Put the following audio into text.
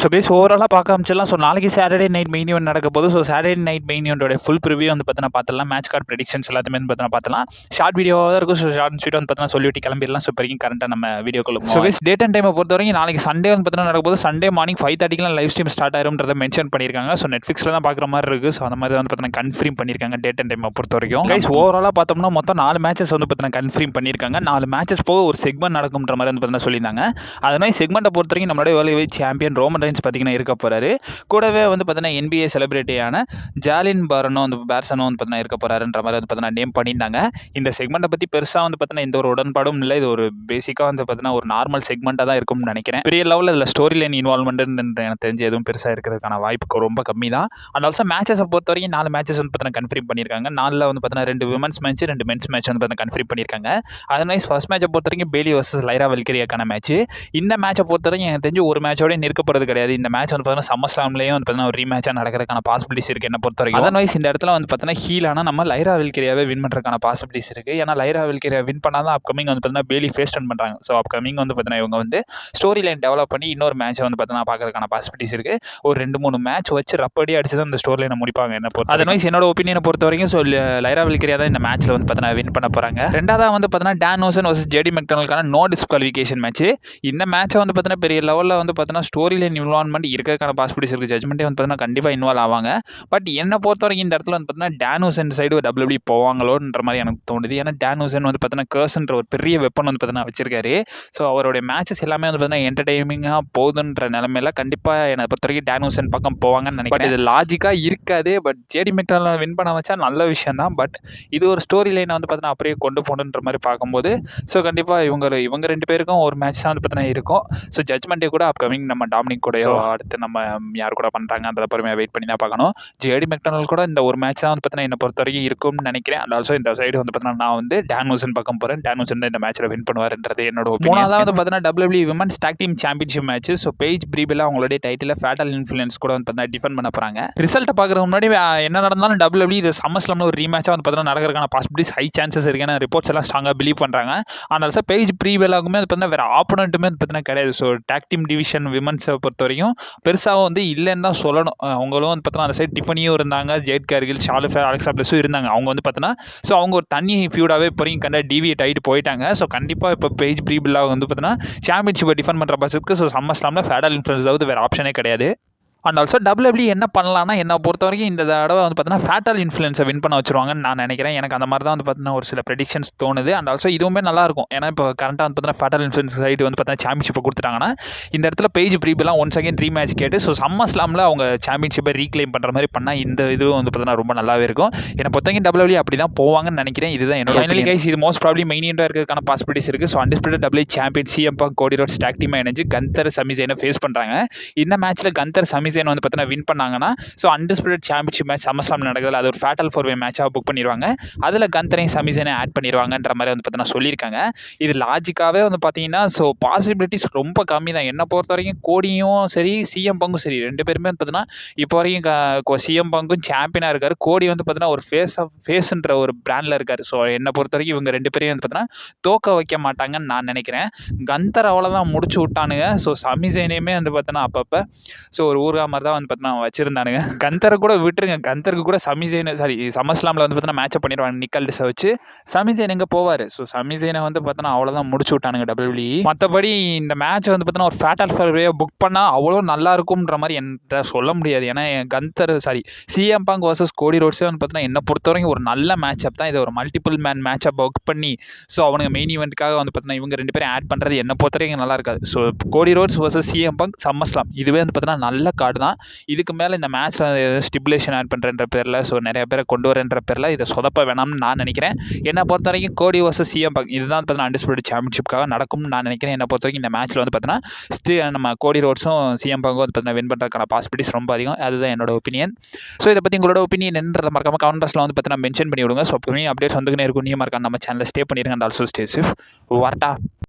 So guys ஓவராலாக பார்க்க ஆரம்பிச்சிடலாம். ஸோ நாளைக்கு சாட்டர்டே நைட் மெயின் ஈவெண்ட் நடக்க போது. ஸோ சாட்டர்டே நைட் மெயின் ஈவெண்ட்டோட ஃபுல் ப்ரிவியூ வந்து பார்த்தீங்கன்னா பார்த்துலாம். மேட்ச் கார்டு ப்ரெடிக்ஷன்ஸ் எல்லாத்தையுமே வந்து பார்த்தீங்கன்னா பார்த்துலாம். ஷார்ட் வீடியோவாக தான் இருக்கும். ஸோ ஷார்ட் அண்ட் ஸ்வீட் வந்து பார்த்தீங்கன்னா சொல்லிவிட்டு கிளம்பிடலாம். ஸோ இப்போதைக்கு கரண்ட்டாக நம்ம வீடியோக்குள்ள ஸோ கைஸ் டேட் அண்ட் டைமை பொறுத்த வரைக்கும் நாளைக்கு சண்டே வந்து பார்த்தீங்கன்னா நடக்க போது. Sunday morning 5:30 live stream start ஆயிரும்ன்றதை மென்ஷன் பண்ணியிருக்காங்க. ஸோ நெட்ஃப்ளிக்ஸில் தான் பார்க்குற மாதிரி இருக்குது. ஸோ அந்த மாதிரி வந்து பார்த்தீங்கன்னா கன்ஃபார்ம் பண்ணியிருக்காங்க டேட் அண்ட் டைமை பொறுத்த வரைக்கும். கைஸ் ஓவராலாக பார்த்தோம்னா மொத்தம் 4 மேட்சஸ் வந்து பார்த்தீங்கன்னா கன்ஃபார்ம் பண்ணியிருக்காங்க. 4 மேட்சஸ் போக ஒரு செக்மெண்ட் நடக்கும்ன்ற மாதிரி வந்து பார்த்தீங்கன்னா சொல்லியிருந்தாங்க. அது மாதிரி செக்மெண்ட்டை பொறுத்த வரைக்கும் நம்மளுடைய world wide champion Roman Reigns பார்த்தீங்கன்னா இருக்க போறாரு. கூடவே வந்து பார்த்தீங்கன்னா NBA செலிபிரிட்டியான ஜாலின் பார்னோ வந்து பேர்சனோ வந்து பார்த்தீங்கன்னா இருக்க போறாருன்ற மாதிரி வந்து பார்த்தீங்கன்னா நேம் பண்ணியிருந்தாங்க. இந்த செக்மெண்ட்டை பற்றி பெருசாக வந்து பார்த்தீங்கன்னா எந்த ஒரு உடன்பாடும் இல்லை. இது ஒரு பேசிக்காக வந்து பார்த்தீங்கன்னா ஒரு நார்மல் செக்மெண்ட்டாக தான் இருக்கும்னு நினைக்கிறேன். பெரிய லெவலில் இதில் ஸ்டோரி லைன் இன்வால்மெண்ட் எனக்கு தெரிஞ்சு எதுவும் பெருசாக இருக்கிறதுக்கான வாய்ப்பு ரொம்ப கம்மி தான். அண்ட் ஆல்சோ மேட்சஸை பொறுத்த வரைக்கும் 4 மேட்சஸ் வந்து பார்த்தீங்கன்னா கன்ஃபார்ம் பண்ணியிருக்காங்க. 4ல் வந்து பார்த்தீங்கன்னா 2 விமன்ஸ் மேட்ச் 2 மென்ஸ் மேட்ச் வந்து பார்த்தீங்கன்னா கன்ஃபார்ம் பண்ணியிருக்காங்க. அதர்வைஸ் ஃபர்ஸ்ட் மேட்சை பொறுத்த வரைக்கும் பேலி வர்சஸ் லைரா வெல்கரியாக்கான மேட்ச். இந்த மேட்சை பொறுத்த வரைக்கும் எனக்கு தெரிஞ்சு ஒரு மேட்சோட நிற்கப்படுறது கிடையாது. இந்த மேட்ச் வந்து பார்த்தீங்கன்னா சம்மர்ஸ்லாம்லேயே வந்து பார்த்தீங்கன்னா ஒரு ரீமேட்சாக நடக்கிறதுக்கான பாசிபிலிட்டிஸ் இருக்குது என்ன பொறுத்த வரைக்கும். அதர்வைஸ் இந்த இடத்துல வந்து பார்த்தீங்கன்னா ஹீலானா நம்ம லைரா வெல்கரியாவே வின் பண்ணுறதுக்கான பாசிபிலிட்டிஸ் இருக்குது. ஏன்னா லைரா வெல்கரியா வின் பண்ணால் தான் அப்கமிங் வந்து பார்த்தீங்கன்னா பேலி ஃபேஸ் ரன் பண்ணுறாங்க. ஸோ அப்கமிங் வந்து பார்த்தீங்கன்னா இவங்க வந்து ஸ்டோரி லைன் டெவலப் பண்ணி இன்னொரு மேட்சை வந்து பார்த்தீங்கன்னா பார்க்கறதுக்கான பாசிபிலிட்டிஸ் இருக்குது. ஒரு 2-3 மேட்ச் வச்சு ரப்படி அடிச்சு தான் இந்த ஸ்டோரி லைனை முடிப்பாங்க என்ன பொறுத்த. அதர்வைஸ் என்னோட ஒப்பீனியனை பொறுத்த வரைக்கும் ஸோ லைரா வெல்கரியா தான் இந்த மேட்ச்சில் வந்து பார்த்தீங்கன்னா வின் பண்ண போகிறாங்க. ரெண்டாவது வந்து பார்த்தீங்கன்னா டான் ஓசன் வர்சஸ் ஜேடி மெக்டொனால்டுக்கான நோ டிஸ்குவாலிஃபிகேஷன் மேட்ச். இந்த மேட்சை வந்து பார்த்தீங்கன்னா பெரிய லெவலில் வந்து பார்த்தீங்கன்னா ஸ்டோரி லைன் இன்வால்வ்மெண்ட் இருக்கிறதுக்கான பாசிபிலிட்டிஸ் இருக்குது. ஜட்மெண்ட்டே வந்து பார்த்தீங்கன்னா கண்டிப்பாக இன்வால்வ் ஆவாங்க. பட் என்னை பொறுத்த வரைக்கும் இந்த இடத்துல வந்து பார்த்தீங்கன்னா டான் ஓசன் சைடு ஒரு WWE போவாங்களோன்ற மாதிரி எனக்கு தோணுது. ஏன்னா டான் ஓசன் வந்து பார்த்தீங்கன்னா கர்ஸ்ன்ற ஒரு பெரிய வெப்பன் வந்து பார்த்தீங்கன்னா வச்சிருக்காரு. ஸோ அவருடைய மேட்சஸ் எல்லாமே வந்து பார்த்தீங்கன்னா என்டர்டைனிங்காக போகுதுன்ற நிலைமையில கண்டிப்பாக என்னை பொறுத்த வரைக்கும் டான் ஓசன் பக்கம் போவாங்கன்னு நினைக்கிறேன். இது லாஜிக்காக இருக்காது. பட் ஜேடி மெக்டொனால்டு வின் பண்ண வச்சா நல்ல விஷயம் தான். பட் இது ஒரு ஸ்டோரி லைனை வந்து பார்த்தீங்கன்னா அப்படியே கொண்டு போகணுன்ற மாதிரி பார்க்கும்போது ஸோ கண்டிப்பாக இவங்க 2 பேருக்கும் ஒரு மேட்ச் தான் வந்து பார்த்தீங்கன்னா இருக்கும். ஸோ ஜட்மெண்ட்டே கூட அப்கமிங் நம்ம டாமினிக் கூடயோ அடுத்து நம்ம யார் கூட பண்ணுறாங்க அந்த பொறுமையாக வெயிட் பண்ணி தான் பார்க்கணும். ஜேடி மெக்டொனால்டு கூட இந்த ஒரு மேட்ச் தான் வந்து பார்த்தீங்கன்னா என்னை பொறுத்த வரைக்கும் இருக்கும்னு நினைக்கிறேன். அண்ட் ஆல்சோ இந்த சைடு வந்து பார்த்தீங்கன்னா நான் வந்து டான் ஓசன் பக்கம் போகிறேன். டான் ஓசன் தான் இந்த மேட்ச்சில் வின் பண்ணுவார்ன்றது என்னோட ஒப்பீனியன். மூணாவது வந்து பார்த்தீங்கன்னா WWE women's tag team championship match. So Paige Brie Bella அவங்களுடைய டைட்டில் ஃபேட்டல் இன்ஃப்ளூயன்ஸ் கூட வந்து பார்த்தீங்கன்னா டிஃபெண்ட் பண்ண போகிறாங்க. ரிசல்ட்டை பார்க்குறதுக்கு முன்னாடி என்ன நடந்தாலும் WWE இது சம்மர்ஸ்லாம்ல ஒரு ரீமேட்சாக வந்து பார்த்தீங்கன்னா நடக்கிறதுக்கான பாசிபிலிட்டிஸ் ஹை சான்சஸ் இருக்கு. ஏன்னா ரிப்போர்ட்ஸ் எல்லாம் ஸ்ட்ராங்காக பிலீவ் பண்ணுறாங்க. அண்ட் ஆல்சோ பேஜ் ப்ரீபெல்லாக்குமே வந்து பார்த்தீங்கன்னா வேறு ஆப்போனண்ட்டுமே வந்து பார்த்தீங்கன்னா கிடையாது. ஸோ டாக் டீம் டிவிஷன் விமன்ஸை பொறுத்த வரைக்கும் பெருசாக வந்து இல்லைன்னு தான் சொல்லணும். அவங்களும் வந்து பார்த்தீங்கன்னா அந்த சைடு டிஃபனியும் இருந்தாங்க, ஜேட் கார்கில், ஷாலுஃபேர், அலெக்சா பிளஸும் இருந்தாங்க. அவங்க வந்து பார்த்தீங்கன்னா ஸோ அவங்க ஒரு தனி ஃபியூடாகவே இப்போ வரைக்கும் கண்டா டிவியேட் ஆகிட்டு போயிட்டாங்க. ஸோ கண்டிப்பாக இப்போ பேஜ் ப்ரீபெல்லா வந்து பார்த்தீங்கன்னா சாம்பியன்ஷிப்பை டிஃபெண்ட் பண்ணுற பட்சத்துக்கு ஸோ சம்மர்ஸ்லாமில் ஃபேட்டல் இன்ஃப்ளூயன்ஸ் அதாவது வேறு ஆப்ஷனே கிடையாது. அண்ட் ஆல்சோ WWE என்ன பண்ணலான்னா என்னை பொறுத்த வரைக்கும் இந்த தடவை வந்து பார்த்தீங்கன்னா ஃபேட்டல் இன்ஃப்ளூயன்ஸை வின் பண்ண வச்சுருவாங்கன்னு நான் நினைக்கிறேன். எனக்கு அந்த மாதிரி தான் வந்து பார்த்தீங்கன்னா ஒரு சில ப்ரெடிக்ஷன்ஸ் தோணுது. அண்ட் ஆல்சோ இதுவுமே நல்லாயிருக்கும். ஏன்னா இப்போ கரண்ட்டாக வந்து பார்த்தீங்கன்னா ஃபேட்டல் இன்ஃப்ளூயன்ஸ் சைடு வந்து பார்த்தீங்கன்னா சாம்பியன்ஷிப்பை கொடுத்துட்டாங்கன்னா இந்த இடத்துல பேஜ் ப்ரீபெல்லா ஒன்ஸ் அகைன் ரீமேட்ச் கேட்டு ஸோ சம்மர்ஸ்லாமில் அவங்க சாம்பியன்ஷிப்பை ரீக்ளைம் பண்ணுற மாதிரி பண்ணால் இந்த இது வந்து பார்த்தீங்கன்னா ரொம்ப நல்லாவே இருக்கும். என்னை பொறுத்த வரைக்கும் WWE அப்படி தான் போவாங்கன்னு நினைக்கிறேன். இதுதான் என்னோட ஃபைனலி கைஸ். இது மோஸ்ட் ப்ராப்ளி மெயின் ஈவெண்ட்டாக இருக்கிறதுக்கான பாசிபிலிட்டிஸ் இருக்குது. So undisputed WWE champion CM Punk Cody Rhodes tag டீமாக இணைஞ்சு கந்தர் சமிசேனை ஃபேஸ் பண்ணுறாங்க. இந்த மேட்ச்சில் கந்தர் சமிசேன் வந்து பார்த்தீங்கன்னா வின் பண்ணாங்கன்னா ஸோ அன்டிஸ்பியூட்டட் சாம்பியன்ஷிப் மேட்ச் சம்மர்ஸ்லாம் நடக்குது. அது ஒரு ஃபேட்டல் 4-வே மேட்சாக புக் பண்ணிடுவாங்க. அதில் கந்தரையும் சமிசேனை ஆட் பண்ணிடுவாங்கன்ற மாதிரி வந்து பார்த்தீங்கன்னா சொல்லியிருக்காங்க. இது லாஜிக்காகவே வந்து பார்த்தீங்கன்னா ஸோ பாசிபிலிட்டிஸ் ரொம்ப கம்மி தான். என்னை பொறுத்த வரைக்கும் கோடியும் சரி CM Punkம் சரி 2 பேருமே வந்து பார்த்தீங்கன்னா இப்போ வரைக்கும் CM Punkம் சாம்பியனாக இருக்கார். கோடி வந்து பார்த்தீங்கன்னா ஒரு ஃபேஸ்ன்ற ஒரு பிராண்டில் இருக்கார். ஸோ என்னை பொறுத்த வரைக்கும் இவங்க 2 பேரையும் வந்து பார்த்தீங்கன்னா தோக்க வைக்க மாட்டாங்கன்னு நான் நினைக்கிறேன். கந்தர் அவ்வளோதான் முடிச்சு விட்டானுங்க. ஸோ சமிசேனையுமே வந்து பார்த்தீங்கன்னா அப்பப்போ ஸோ ஒரு ஊர்கா மாதிரி தான் வந்து பார்த்தீங்கன்னா வச்சிருந்தானுங்க. கந்தரை கூட விட்டுருங்க. கந்தருக்கு கூட சமிசேனை சம்மர்ஸ்லாமில் வந்து பார்த்தீங்கன்னா மேட்சப் பண்ணிடுவாங்க நிக்கல்டிஸை வச்சு. சமிசேன் எங்கே போவார். ஸோ சமிசேனை வந்து பார்த்தீங்கன்னா அவ்வளோதான் முடிச்சு விட்டானுங்க WWE. மற்றபடி இந்த மேட்ச் வந்து பார்த்தீங்கன்னா ஒரு ஃபேட்டல் 4-வே புக் பண்ணால் அவ்வளோ நல்லா இருக்கும்ன்ற மாதிரி என்கிட்ட சொல்ல முடியாது. ஏன்னா கந்தர் CM Punk வர்சஸ் கோடி ரோட்ஸே வந்து பார்த்தீங்கன்னா என்னை பொறுத்த வரைக்கும் ஒரு நல்ல மேட்சப் தான். இது ஒரு மல்டிபிள் மேன் மேட்சப் புக் பண்ணி ஸோ அவனுங்க மெயின் ஈவெண்ட்டுக்காக வந்து பார்த்தீங்கன்னா இவங்க 2 பேரும் ஆட் பண்ணுறது என்னை பொறுத்த வரைக்கும் நல்லா இருக்காது. ஸோ கோடி ரோட்ஸ் வர்சஸ் CM Punk சம்மர்ஸ்லாம் இதுவே வந்து பார்த்தீங்கன்னா நல்ல கார்டு தான். இதுக்கு மேலே இந்த மேட்ச்சில் ஸ்டிபுலேஷன் ஆட் பண்ணுறன்ற பேரில் ஸோ நிறைய பேரை கொண்டு வரன்ற பேரில் இதை சொதப்ப வேணாம்னு நான் நினைக்கிறேன். என்னை பொறுத்த வரைக்கும் கோடி வர்சஸ் CM Punk இதுதான் பார்த்தீங்கன்னா அன்டிஸ்பியூட்டட் சாம்பியன்ஷிப்காக நடக்கும்னு நான் நினைக்கிறேன். என்னை பொறுத்த வரைக்கும் இந்த மேட்ச்சில் வந்து பார்த்தீங்கன்னா நம்ம கோடி ரோட்ஸும் CM Punkம் வந்து பார்த்தீங்கன்னா வின் பண்ணுறதுக்கான பாசிபிலிட்டிஸ் ரொம்ப அதிகம். அதுதான் என்னோட ஒப்பீனியன். ஸோ இதை பற்றி உங்களோட ஒப்பீனியன் என்னன்றதை மறக்காம கமெண்ட் பாக்ஸில் வந்து பார்த்தீங்கன்னா மென்ஷன் பண்ணி விடுங்க. ஸோ அப்போ அப்டேட்ஸ் வந்துக்கினே இருக்கும். நீ மறக்காம நம்ம சேனலில் ஸ்டே பண்ணிடுங்க. And also stay safe. வரட்டா.